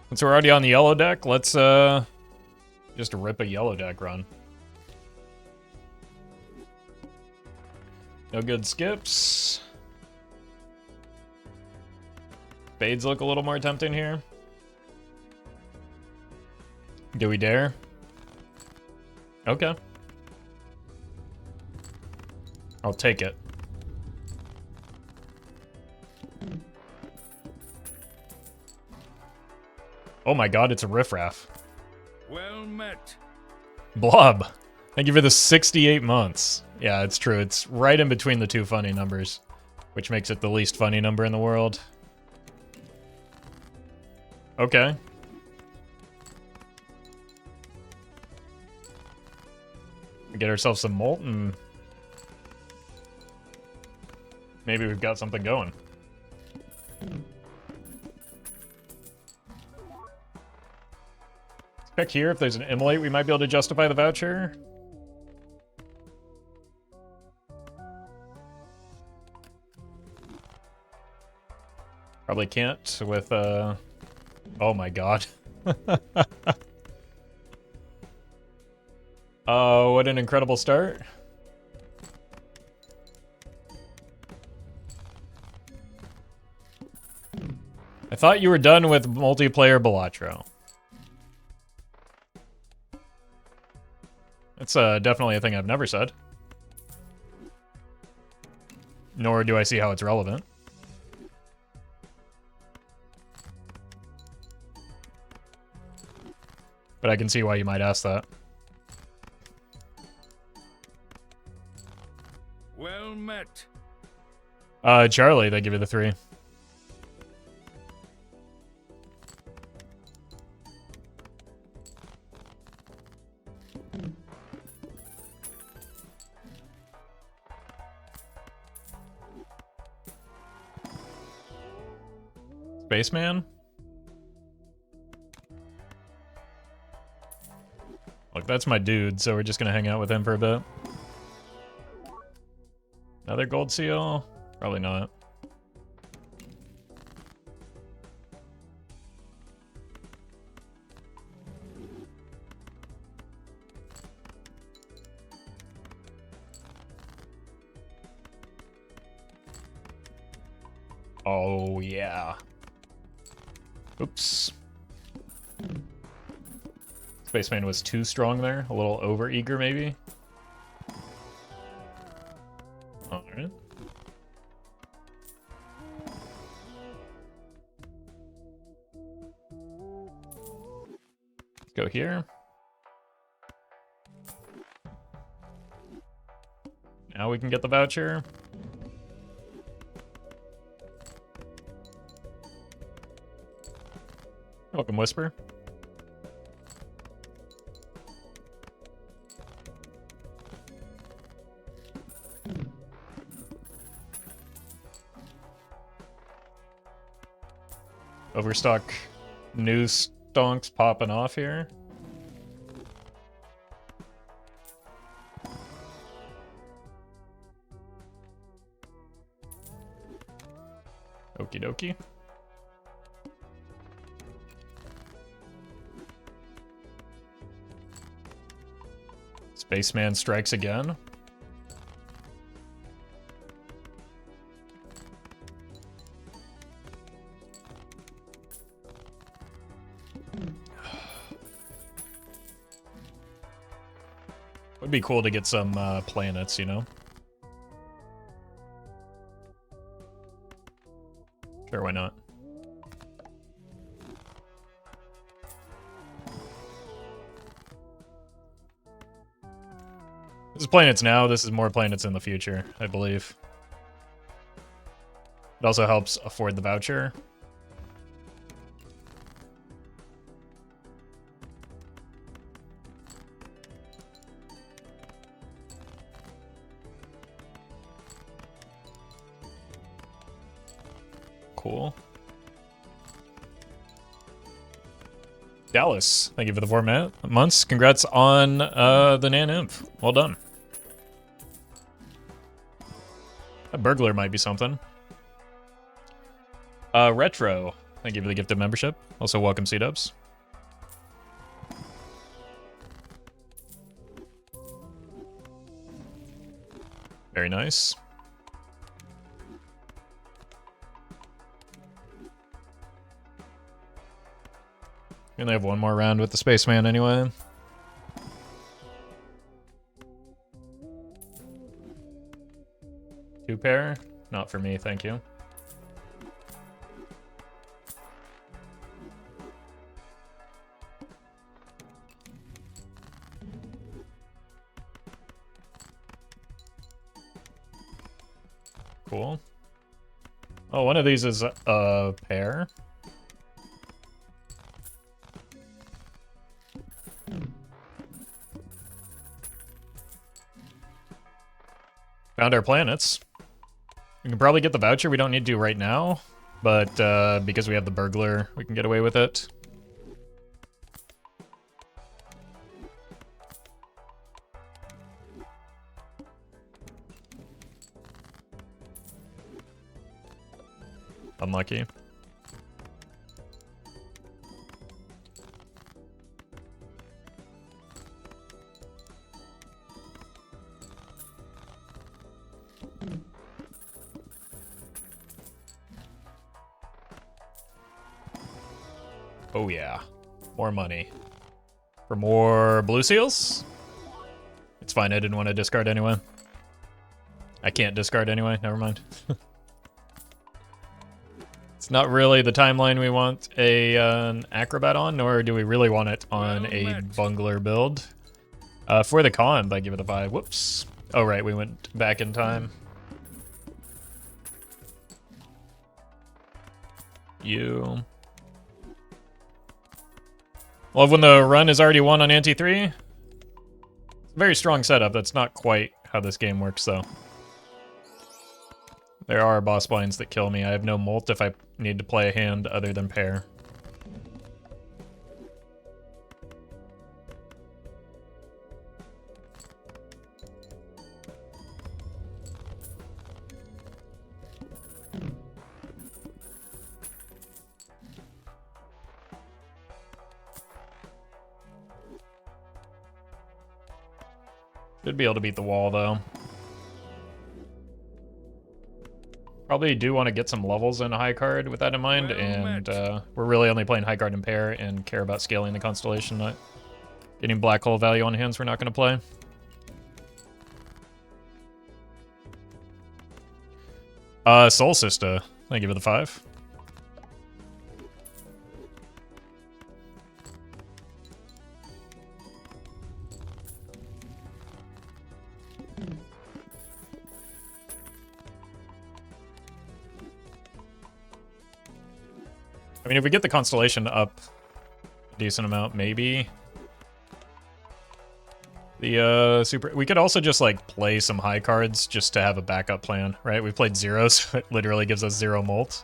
Since we're already on the yellow deck, let's just rip a yellow deck run. No good skips. Spades look a little more tempting here. Do we dare? Okay. I'll take it. Oh my god, it's a riffraff. Well met. Blob. Thank you for the 68 months. Yeah, it's true. It's right in between the two funny numbers, which makes it the least funny number in the world. Okay. We get ourselves some molten. Maybe we've got something going. Check here. If there's an immolate, we might be able to justify the voucher. Probably can't with, oh my god. Oh, what an incredible start. I thought you were done with multiplayer Balatro. That's definitely a thing I've never said. Nor do I see how it's relevant. But I can see why you might ask that. Well met. Charlie, they give you the 3. Spaceman? Look, that's my dude, so we're just gonna hang out with him for a bit. Another gold seal? Probably not. Oh, yeah. Oops. Spaceman was too strong there. A little over-eager, maybe. Alright. Let's go here. Now we can get the voucher. Welcome, Whisper. Overstock news stonks popping off here. Okie dokie. Spaceman strikes again. Would be cool to get some planets, you know? Sure, why not? This is planets now, this is more planets in the future, I believe. It also helps afford the voucher. Cool. Dallas, thank you for the 4 months. Congrats on the Nan Imp. Well done. A burglar might be something. Retro, Thank you for the gifted membership. Also, welcome C-dubs. Very nice. We only have one more round with the spaceman anyway. Two pair? Not for me, thank you. Cool. Oh, one of these is a pair. Found our planets. We can probably get the voucher. We don't need to right now, but because we have the burglar, we can get away with it. Unlucky. Oh yeah, more money. For more blue seals? It's fine, I didn't want to discard anyway. I can't discard anyway, never mind. It's not really the timeline we want an acrobat on, nor do we really want it on a bungler build. For the con, I give it a 5. Whoops. Oh right, we went back in time. You. Well, when the run is already won on ante 3, it's a very strong setup. That's not quite how this game works, though. There are boss blinds that kill me. I have no molt if I need to play a hand other than pair. Should be able to beat the wall, though. Probably do want to get some levels in a high card with that in mind, and we're really only playing high card and pair and care about scaling the constellation, not getting black hole value on hands we're not going to play. Soul Sister, thank you for the 5. I mean, if we get the constellation up a decent amount, maybe the super. We could also just like play some high cards just to have a backup plan, right? We played 0, so it literally gives us 0 molt.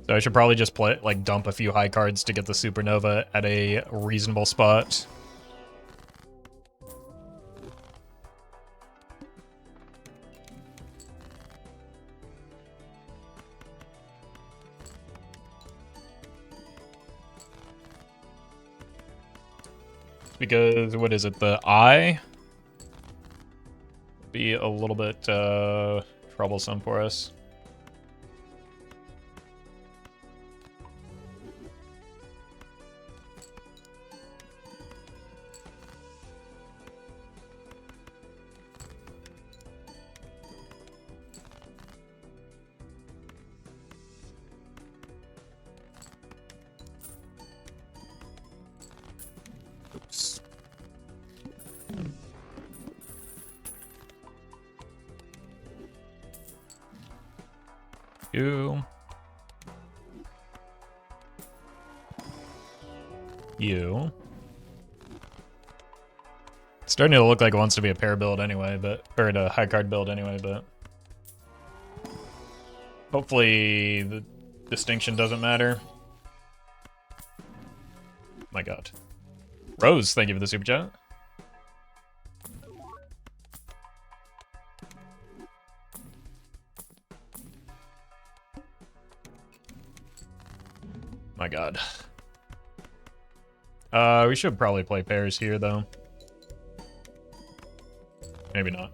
So I should probably just play like dump a few high cards to get the supernova at a reasonable spot. Because, what is it, the eye be a little bit troublesome for us. Oops. You. It's starting to look like it wants to be a pair build anyway, but or a high card build anyway, but hopefully the distinction doesn't matter. My god. Rose, thank you for the super chat. My god. We should probably play pairs here, though. Maybe not.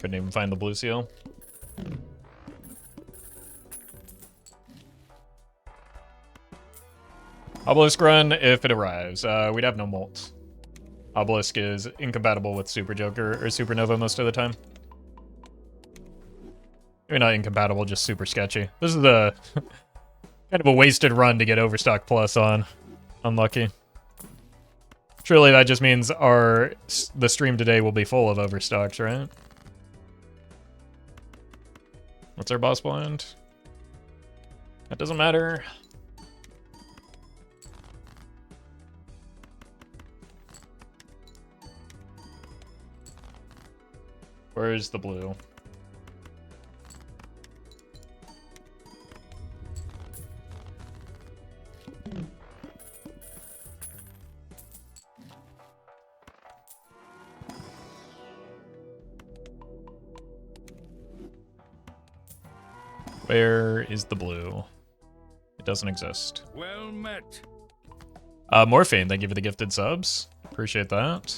Couldn't even find the blue seal. Obelisk run if it arrives. We'd have no molt. Obelisk is incompatible with Super Joker or Supernova most of the time. Maybe not incompatible, just super sketchy. This is a kind of a wasted run to get Overstock Plus on. Unlucky. Surely that just means the stream today will be full of Overstocks, right? What's our boss blind? That doesn't matter. Where's the blue? Where is the blue? It doesn't exist. Well met. Morphine, thank you for the gifted subs. Appreciate that.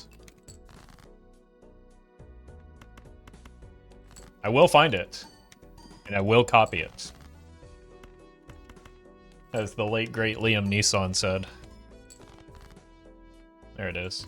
I will find it. And I will copy it. As the late great Liam Neeson said. There it is.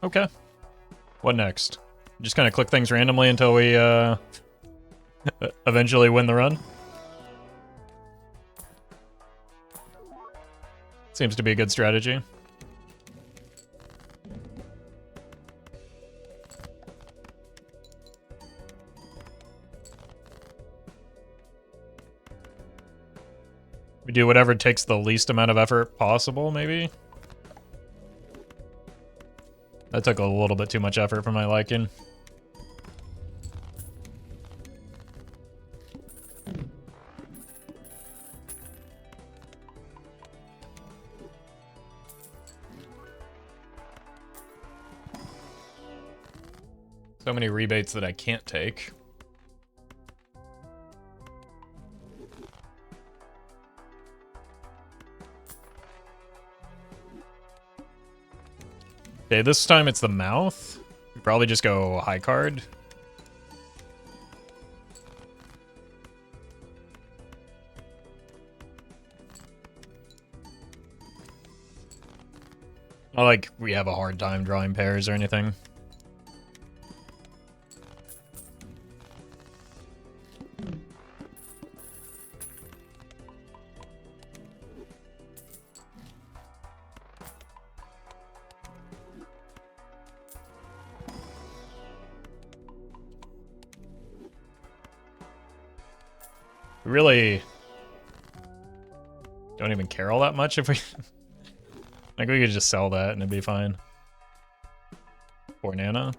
Okay. What next? Just kind of click things randomly until we eventually win the run. Seems to be a good strategy. We do whatever takes the least amount of effort possible, maybe? That took a little bit too much effort for my liking. So many rebates that I can't take. Okay, this time it's the mouth. We probably just go high card. Not like we have a hard time drawing pairs or anything. We really don't even care all that much if we... Like, we could just sell that and it'd be fine. Poor Nana.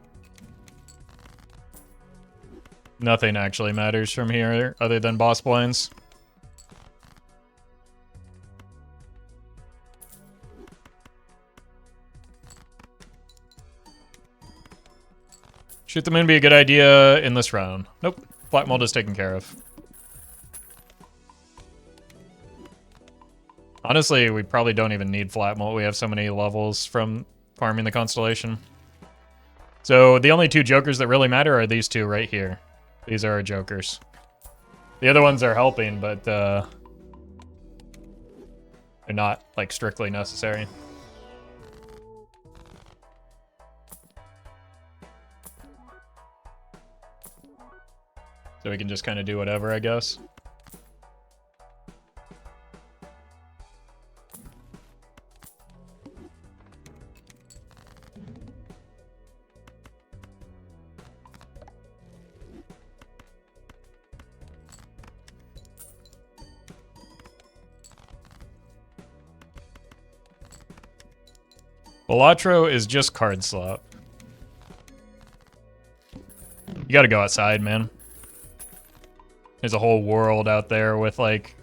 Nothing actually matters from here other than boss blinds. Shoot them in be a good idea in this round. Nope. Flat mold is taken care of. Honestly, we probably don't even need flat mold. We have so many levels from farming the constellation. So the only two jokers that really matter are these two right here. These are our jokers. The other ones are helping, but they're not like strictly necessary. So we can just kind of do whatever, I guess. Balatro is just card slot. You gotta go outside, man. There's a whole world out there with, like,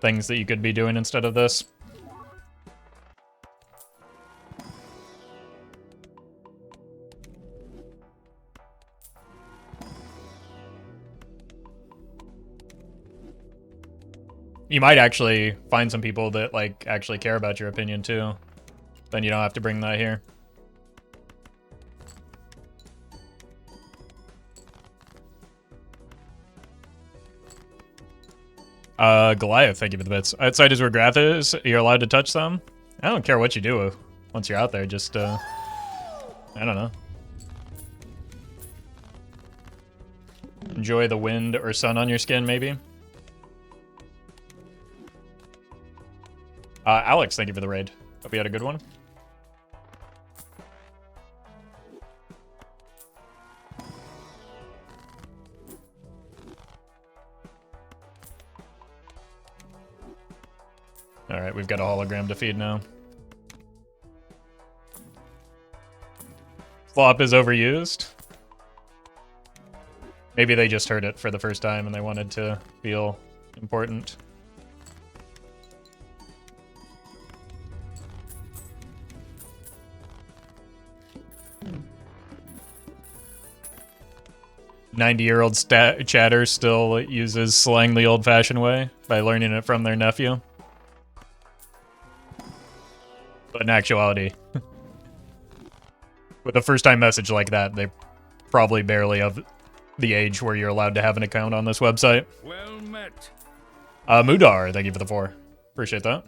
things that you could be doing instead of this. You might actually find some people that, like, actually care about your opinion, too. Then you don't have to bring that here. Goliath, thank you for the bits. Outside is where Grath is. You're allowed to touch them. I don't care what you do once you're out there. Just, I don't know. Enjoy the wind or sun on your skin, maybe. Alex, thank you for the raid. Hope you had a good one. Alright, we've got a hologram to feed now. Flop is overused. Maybe they just heard it for the first time and they wanted to feel important. "90-year-old chatter still uses slang the old-fashioned way by learning it from their nephew." But in actuality, with a first-time message like that, they probably barely of the age where you're allowed to have an account on this website. Well met. Mudar, thank you for the 4. Appreciate that.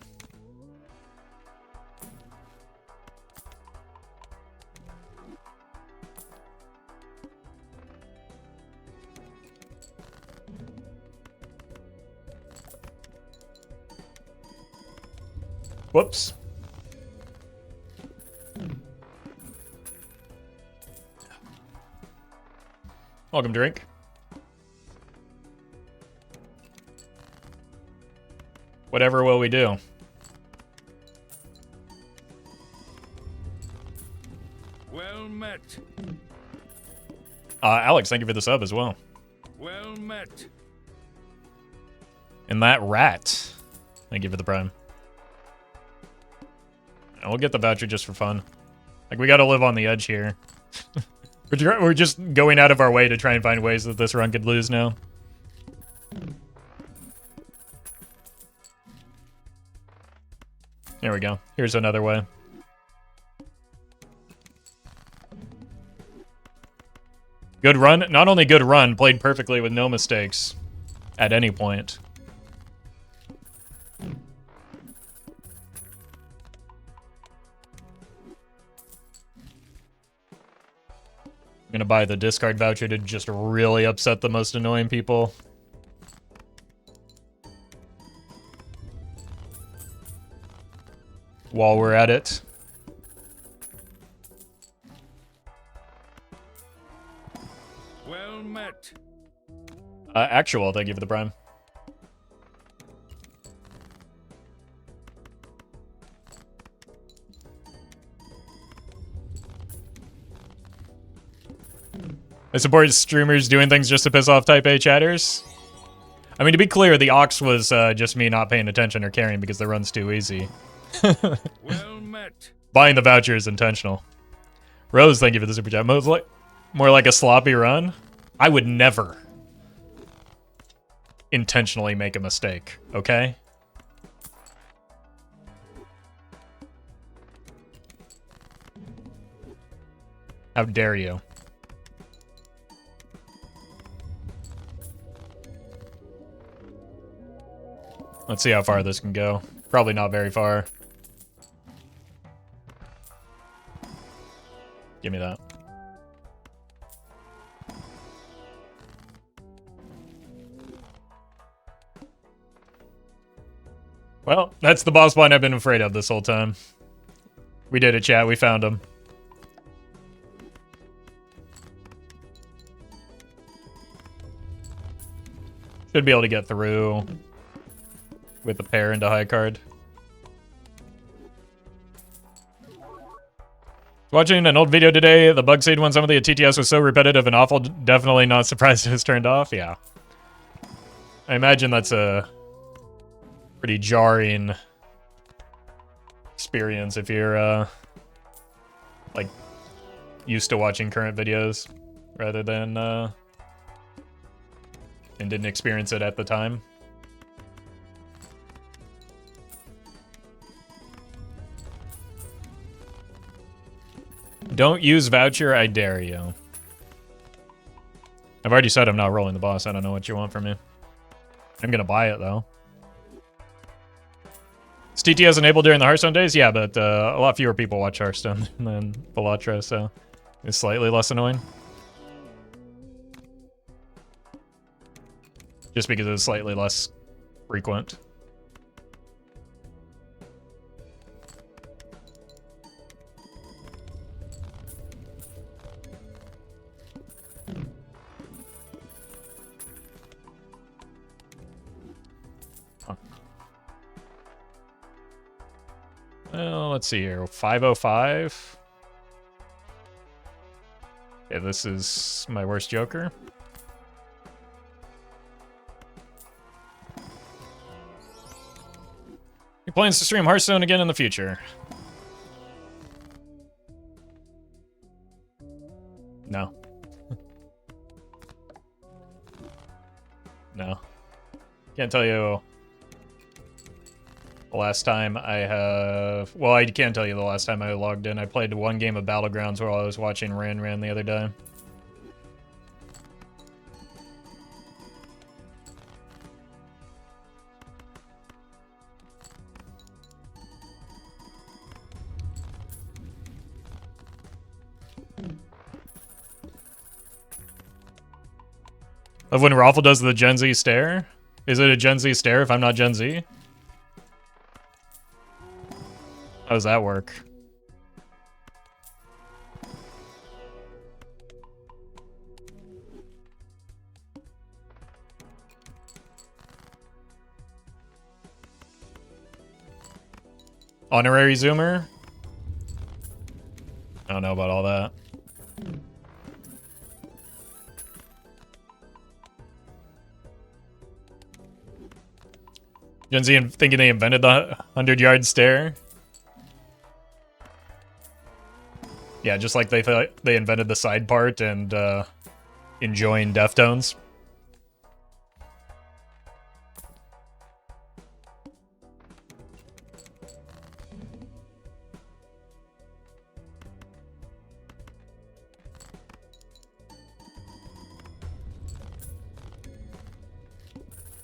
Whoops. Welcome, drink. Whatever will we do? Well met. Alex, thank you for the sub as well. Well met. And that rat, thank you for the prime. And we'll get the voucher just for fun. Like, we gotta live on the edge here. We're just going out of our way to try and find ways that this run could lose now. There we go. Here's another way. Good run. Not only good run, played perfectly with no mistakes at any point. I'm gonna buy the discard voucher to just really upset the most annoying people. While we're at it. Well met. Actual, thank you for the prime. I support streamers doing things just to piss off Type A chatters. I mean, to be clear, the Ox was just me not paying attention or caring because the run's too easy. Well met. Buying the voucher is intentional. Rose, thank you for the super chat. More like a sloppy run? I would never intentionally make a mistake, okay? How dare you? Let's see how far this can go. Probably not very far. Give me that. Well, that's the boss fight I've been afraid of this whole time. We did it, chat. We found him. Should be able to get through with a pair into high card. Watching an old video today, the bug seed when some of the TTS was so repetitive and awful, definitely not surprised it was turned off. Yeah. I imagine that's a pretty jarring experience if you're, like, used to watching current videos rather than, and didn't experience it at the time. Don't use voucher, I dare you. I've already said I'm not rolling the boss. I don't know what you want from me. I'm gonna buy it, though. Is TTS enabled during the Hearthstone days? Yeah, but a lot fewer people watch Hearthstone than Balatro, so it's slightly less annoying. Just because it's slightly less frequent. Well, let's see here. 505. Yeah, this is my worst Joker. He plans to stream Hearthstone again in the future. No. No. Can't tell you the last time I have... Well, I can tell you the last time I logged in. I played one game of Battlegrounds while I was watching Ran the other day. Of when Roffle does the Gen Z stare? Is it a Gen Z stare if I'm not Gen Z? How does that work? Honorary Zoomer? I don't know about all that. Gen Z thinking they invented the 100-yard stare? Yeah, just like they thought they invented the side part and enjoying Deftones.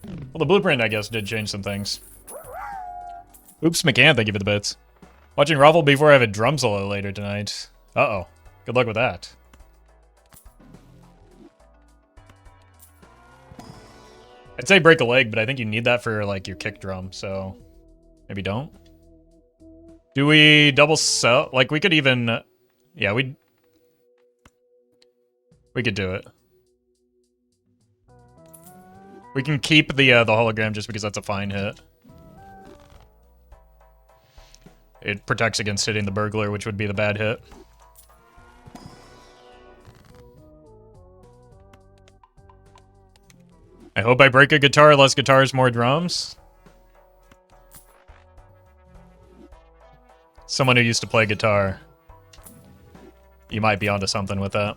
Well, the blueprint, I guess, did change some things. Oops, McCann, thank you for the bits. Watching Roffle before I have a drum solo later tonight. Uh-oh. Good luck with that. I'd say break a leg, but I think you need that for, like, your kick drum, so... Maybe don't? Do we double sell? Like, we could even... Yeah, we could do it. We can keep the hologram just because that's a fine hit. It protects against hitting the burglar, which would be the bad hit. I hope I break a guitar, less guitars, more drums. Someone who used to play guitar. You might be onto something with that.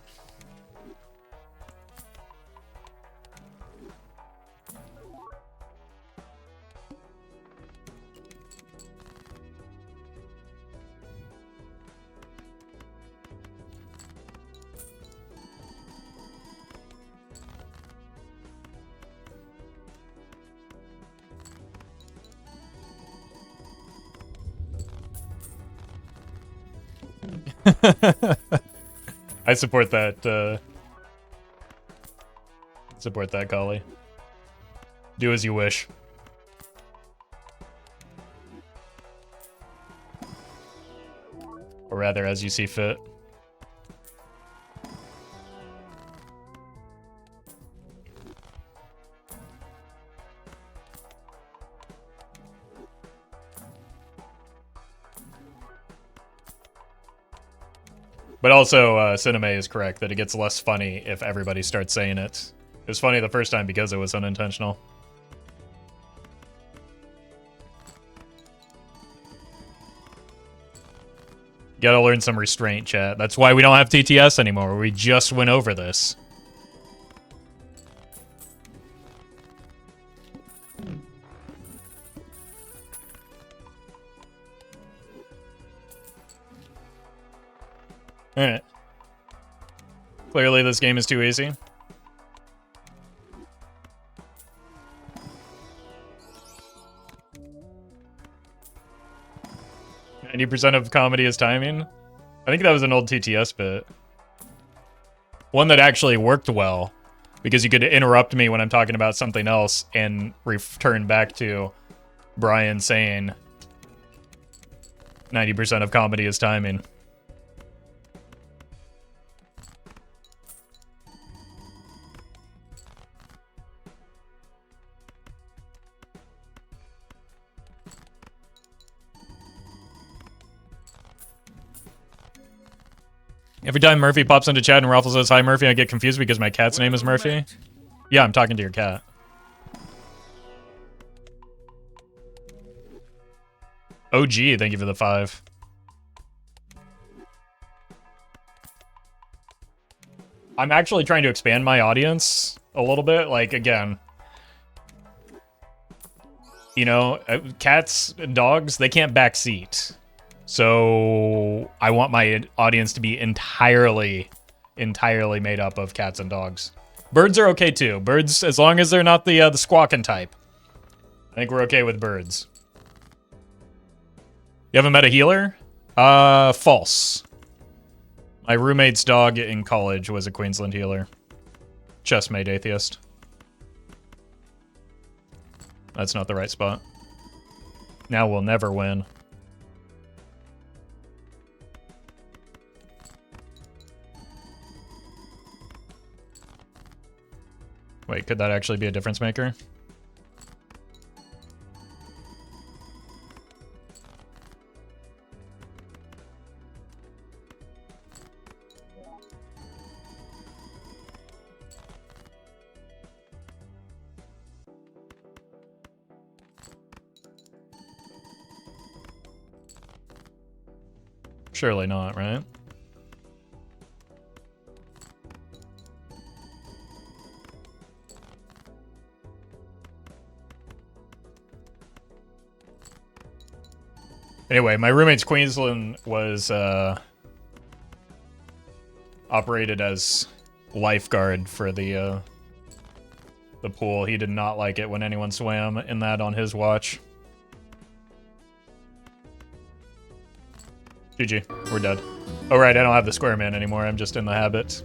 I support that, Collie. Do as you wish. Or rather, as you see fit. But also, Cineme is correct that it gets less funny if everybody starts saying it. It was funny the first time because it was unintentional. Gotta learn some restraint, chat. That's why we don't have TTS anymore. We just went over this. Alright. Clearly this game is too easy. %90 of comedy is timing. I think that was an old TTS bit. One that actually worked well, because you could interrupt me when I'm talking about something else and return back to Brian saying 90% of comedy is timing. Every time Murphy pops into chat and Roffle says hi Murphy, I get confused because my cat's name is Murphy. Yeah, I'm talking to your cat. OG, thank you for the 5. I'm actually trying to expand my audience a little bit. Like, again, you know, cats and dogs, they can't backseat. So I want my audience to be entirely made up of cats and dogs. Birds are okay too. Birds, as long as they're not the squawking type. I think we're okay with birds. You haven't met a healer? False. My roommate's dog in college was a Queensland healer. Chessmate atheist. That's not the right spot. Now we'll never win. Wait, could that actually be a difference maker? Surely not, right? Anyway, my roommate's Queensland was operated as lifeguard for the pool. He did not like it when anyone swam in that on his watch. GG, we're dead. Oh right, I don't have the square man anymore. I'm just in the habit.